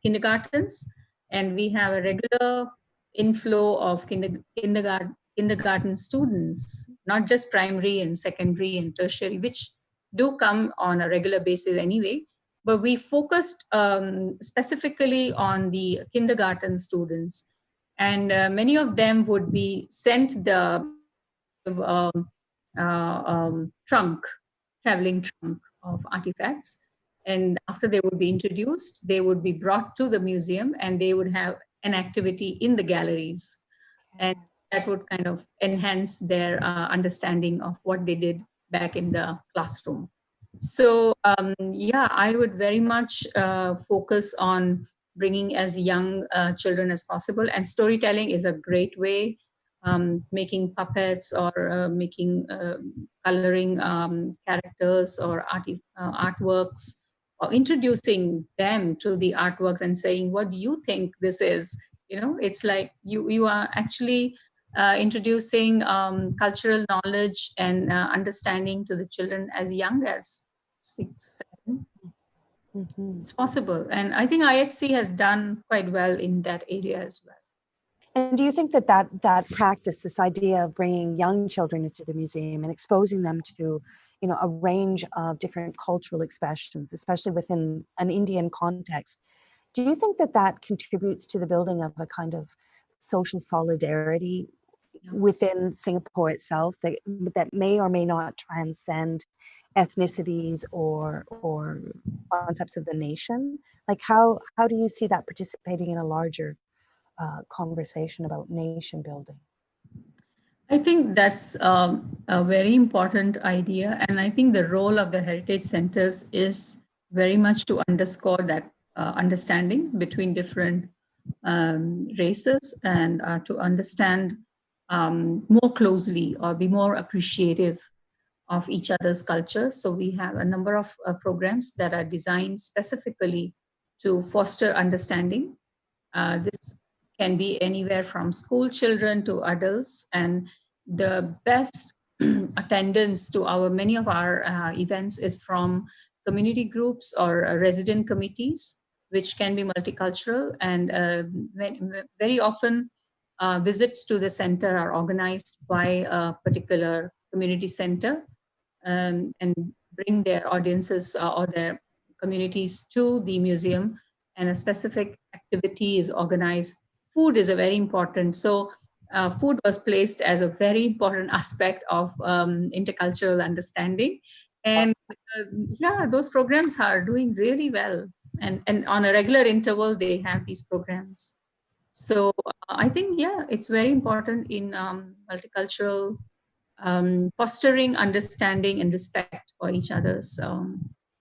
kindergartens, and we have a regular inflow of kindergarten students, not just primary and secondary and tertiary, which do come on a regular basis anyway. But we focused specifically on the kindergarten students, and many of them would be sent the trunk, traveling trunk of artifacts. And after they would be introduced, they would be brought to the museum and they would have an activity in the galleries. And that would kind of enhance their understanding of what they did back in the classroom. So, yeah, I would very much focus on bringing as young children as possible. And storytelling is a great way, making puppets or making coloring characters or artworks, or introducing them to the artworks and saying, what do you think this is? You know, it's like you are actually introducing cultural knowledge and understanding to the children as young as 6, 7. Mm-hmm. It's possible. And I think IHC has done quite well in that area as well. And do you think that practice, this idea of bringing young children into the museum and exposing them to, a range of different cultural expressions, especially within an Indian context, do you think that contributes to the building of a kind of social solidarity within Singapore itself that may or may not transcend ethnicities or concepts of the nation? Like how do you see that participating in a larger conversation about nation building? I think that's a very important idea. And I think the role of the heritage centers is very much to underscore that understanding between different races, and to understand more closely or be more appreciative of each other's cultures. So we have a number of programs that are designed specifically to foster understanding. This can be anywhere from school children to adults, and the best attendance to many of our events is from community groups or resident committees, which can be multicultural, and very often visits to the center are organized by a particular community center, and bring their audiences or their communities to the museum, and a specific activity is organized. Food is a very important. So food was placed as a very important aspect of intercultural understanding. And yeah, those programs are doing really well. And on a regular interval, they have these programs. So I think, yeah, it's very important in multicultural fostering understanding and respect for each other's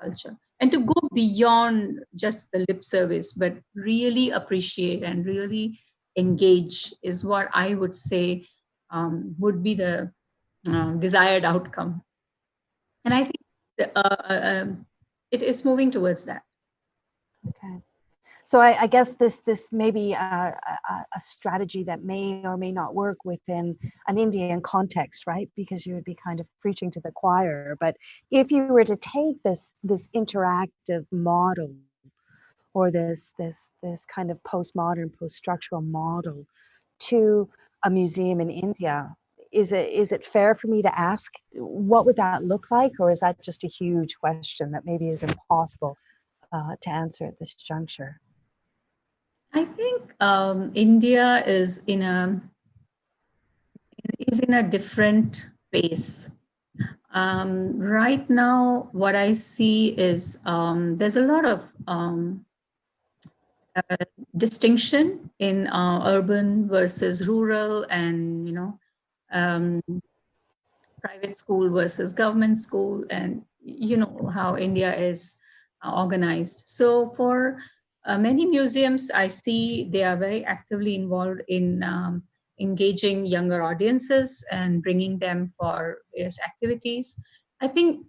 culture, and to go beyond just the lip service, but really appreciate and really engage is what I would say would be the desired outcome. And I think it is moving towards that. Okay. So I guess this may be a strategy that may or may not work within an Indian context, right? Because you would be kind of preaching to the choir. But if you were to take this interactive model, or this kind of postmodern, post-structural model to a museum in India, is it fair for me to ask what would that look like, or is that just a huge question that maybe is impossible to answer at this juncture? I think India is in a different pace. Right now, what I see is there's a lot of distinction in urban versus rural, and um, private school versus government school, and you know how India is organized. So for many museums, I see they are very actively involved in engaging younger audiences and bringing them for various activities. I think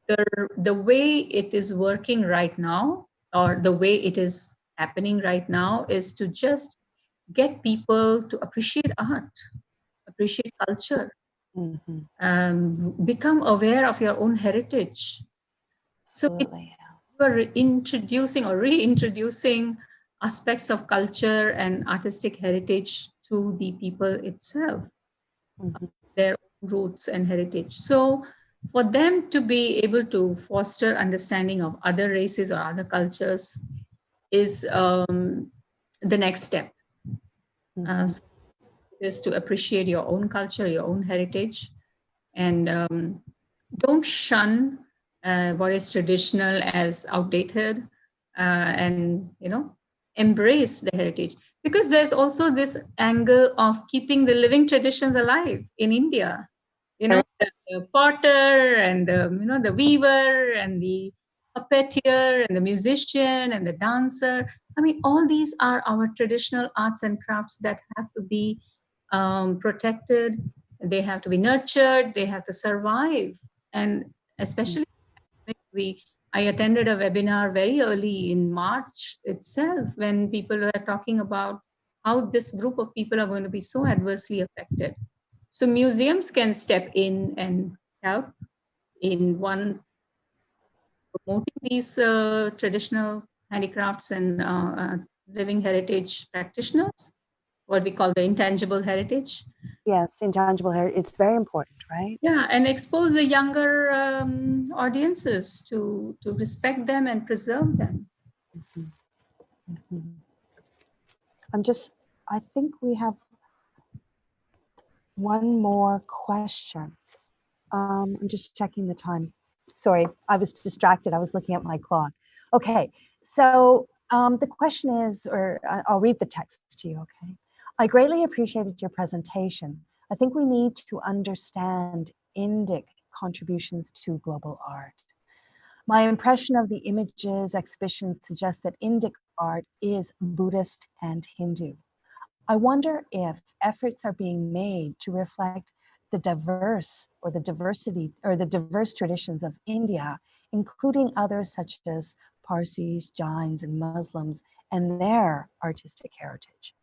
the way it is working right now, or the way it is happening right now, is to just get people to appreciate art, appreciate culture, Mm-hmm. become aware of your own heritage. So it's Absolutely. introducing or reintroducing aspects of culture and artistic heritage to the people itself, Mm-hmm. their own roots and heritage. So for them to be able to foster understanding of other races or other cultures is the next step. Mm-hmm. So is to appreciate your own culture, your own heritage, and don't shun what is traditional as outdated, and embrace the heritage, because there's also this angle of keeping the living traditions alive in India. The potter and the weaver and the puppeteer and the musician and the dancer. I mean, all these are our traditional arts and crafts that have to be protected. They have to be nurtured. They have to survive. And especially we, I attended a webinar very early in March itself, when people were talking about how this group of people are going to be so adversely affected. So museums can step in and help in one, promoting these traditional handicrafts and living heritage practitioners, what we call the intangible heritage. Yes, intangible heritage. It's very important, right? Yeah, and expose the younger audiences to respect them and preserve them. Mm-hmm. Mm-hmm. I think we have one more question. I'm just checking the time. Sorry, I was distracted. I was looking at my clock. Okay, so the question is, or I'll read the text to you, okay? I greatly appreciated your presentation. I think we need to understand Indic contributions to global art. My impression of the images exhibition suggests that Indic art is Buddhist and Hindu. I wonder if efforts are being made to reflect the diverse traditions of India, including others such as Parsis, Jains, and Muslims, and their artistic heritage.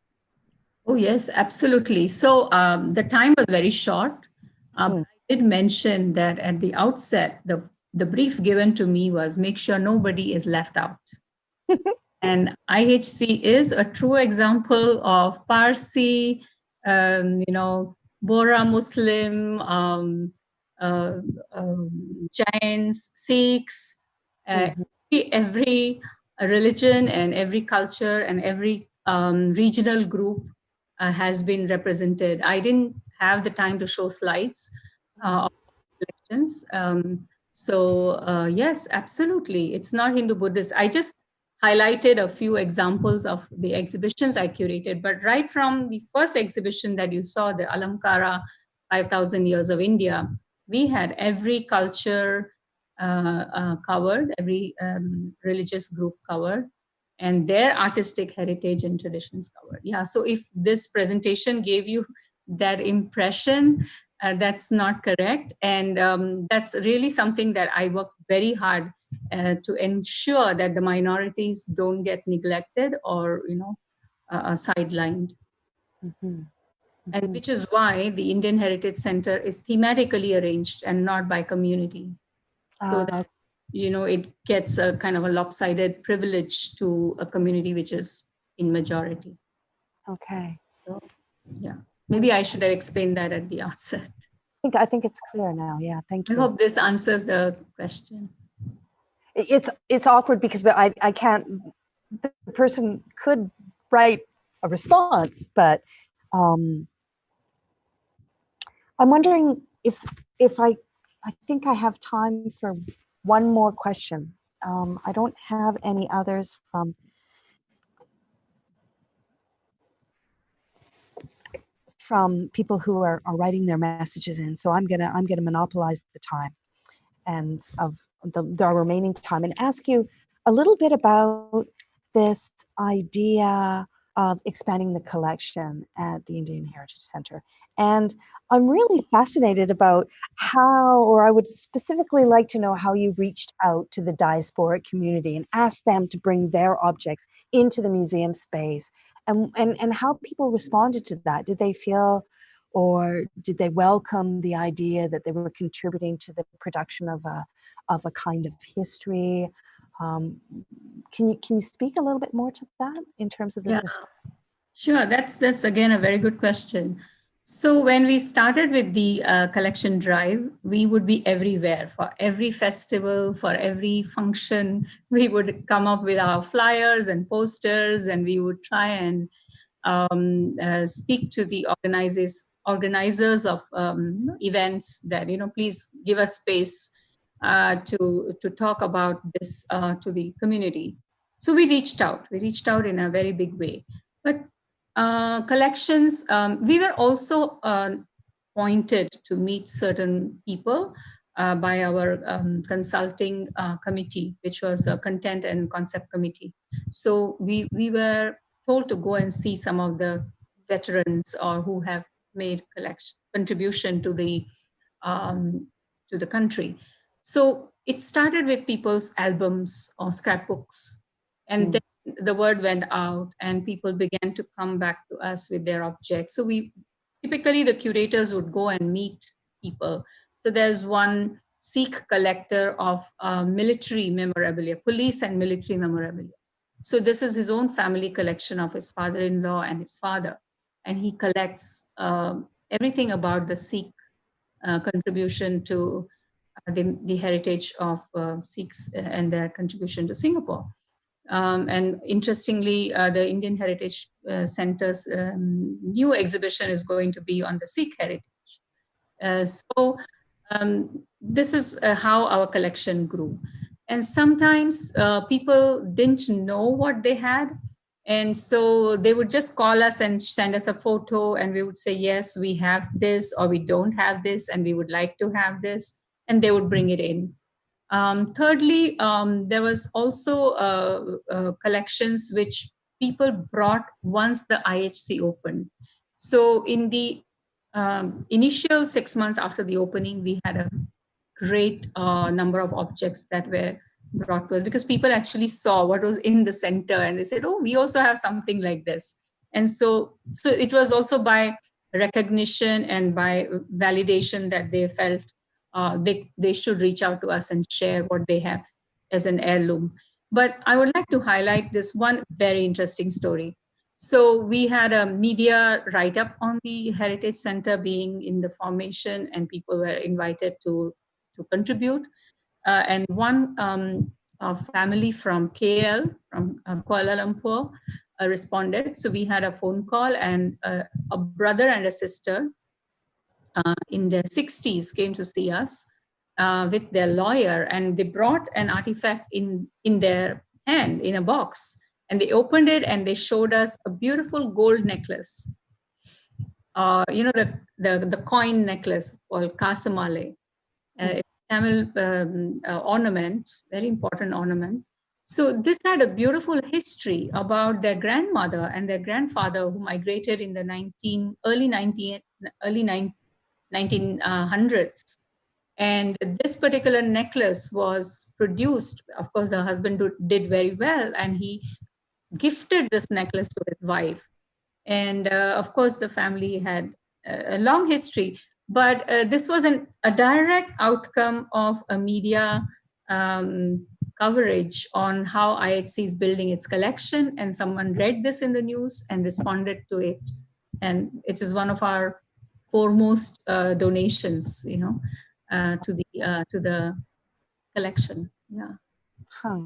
Oh, yes, absolutely. So the time was very short. But I did mention that at the outset, the brief given to me was make sure nobody is left out. And IHC is a true example of Parsi, Bora Muslim, uh, Jains, Sikhs, Mhm. every religion and every culture and every regional group has been represented. I didn't have the time to show slides of collections. So yes, absolutely. It's not Hindu Buddhist. I just highlighted a few examples of the exhibitions I curated. But right from the first exhibition that you saw, the Alamkara 5,000 Years of India, we had every culture covered, every religious group covered, and their artistic heritage and traditions covered. Yeah, so if this presentation gave you that impression, that's not correct. And that's really something that I work very hard to ensure that the minorities don't get neglected or, sidelined. Mhm. And Mhm. which is why the Indian Heritage Center is thematically arranged and not by community. So that, it gets a kind of a lopsided privilege to a community which is in majority. Okay. So, yeah, maybe I should have explained that at the outset. I think it's clear now. Yeah, thank I you. hope this answers the question. It's awkward because I can't. The person could write a response, but I'm wondering if I think I have time for one more question. I don't have any others from people who are writing their messages in, so I'm gonna monopolize the time and of the remaining time and ask you a little bit about this idea of expanding the collection at the Indian Heritage Center. And I'm really fascinated about how, or I would specifically like to know how you reached out to the diasporic community and asked them to bring their objects into the museum space, and how people responded to that. Did they feel, or did they welcome the idea that they were contributing to the production of a kind of history? Can you speak a little bit more to that in terms of the? Yeah, sure. That's again a very good question. So when we started with the collection drive, we would be everywhere for every festival, for every function. We would come up with our flyers and posters, and we would try and speak to the organizers of events that, please give us space to talk about this to the community. So we reached out. We reached out in a very big way. But collections, we were also pointed to meet certain people by our consulting committee, which was a content and concept committee. So we were told to go and see some of the veterans or who have made contribution to the country. So it started with people's albums or scrapbooks, and then the word went out and people began to come back to us with their objects. So we typically, the curators would go and meet people. So there's one Sikh collector of military memorabilia, police and military memorabilia. So this is his own family collection of his father-in-law and his father, and he collects everything about the Sikh contribution to the heritage of Sikhs and their contribution to Singapore. And interestingly, the Indian Heritage Center's new exhibition is going to be on the Sikh heritage. So this is how our collection grew. And sometimes people didn't know what they had. And so they would just call us and send us a photo, and we would say, yes, we have this, or we don't have this, and we would like to have this. And they would bring it in. Thirdly, there was also collections which people brought once the IHC opened. So in the initial 6 months after the opening, we had a great number of objects that were brought to us because people actually saw what was in the center and they said, oh, we also have something like this. And so it was also by recognition and by validation that they felt they should reach out to us and share what they have as an heirloom. But I would like to highlight this one very interesting story. So we had a media write-up on the Heritage Center being in the formation, and people were invited to contribute. And one family from KL, from Kuala Lumpur, responded. So we had a phone call, and a brother and a sister in their 60s came to see us with their lawyer, and they brought an artifact in their hand in a box. And they opened it and they showed us a beautiful gold necklace. The coin necklace called Kasamale. It's a Tamil ornament, very important ornament. So this had a beautiful history about their grandmother and their grandfather who migrated in the early 1900s. And this particular necklace was produced. Of course, her husband did very well, and he gifted this necklace to his wife. And of course, the family had a long history, but this was a direct outcome of a media coverage on how IHC is building its collection, and someone read this in the news and responded to it. And it is one of our foremost donations, to the collection. Yeah. Huh.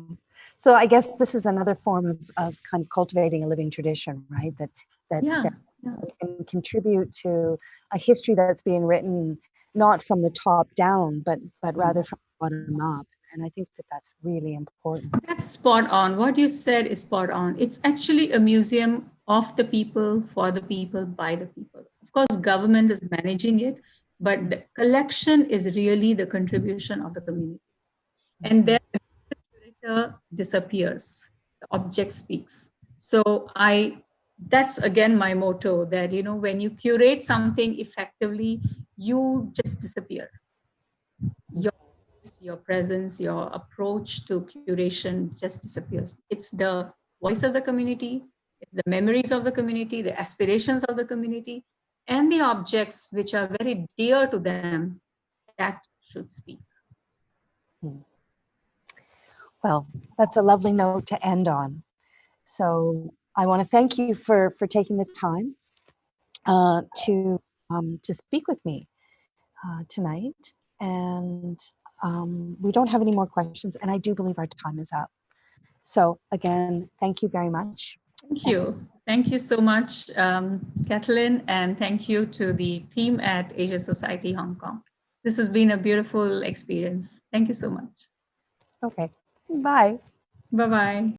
So I guess this is another form of kind of cultivating a living tradition, right? That can contribute to a history that's being written not from the top down, but rather from the bottom up. And I think that that's really important. That's spot on. What you said is spot on. It's actually a museum of the people, for the people, by the people. Of course, government is managing it, but the collection is really the contribution of the community. And then the curator disappears, the object speaks. So that's again my motto, that when you curate something effectively, you just disappear. Your presence, your approach to curation just disappears. It's the voice of the community, it's the memories of the community, the aspirations of the community, and the objects which are very dear to them that should speak. Well, that's a lovely note to end on. So I want to thank you for taking the time to speak with me tonight. And we don't have any more questions, and I do believe our time is up. So again, thank you very much. Thank you. Thank you so much, Kathleen, and thank you to the team at Asia Society Hong Kong. This has been a beautiful experience. Thank you so much. Okay, bye. Bye-bye.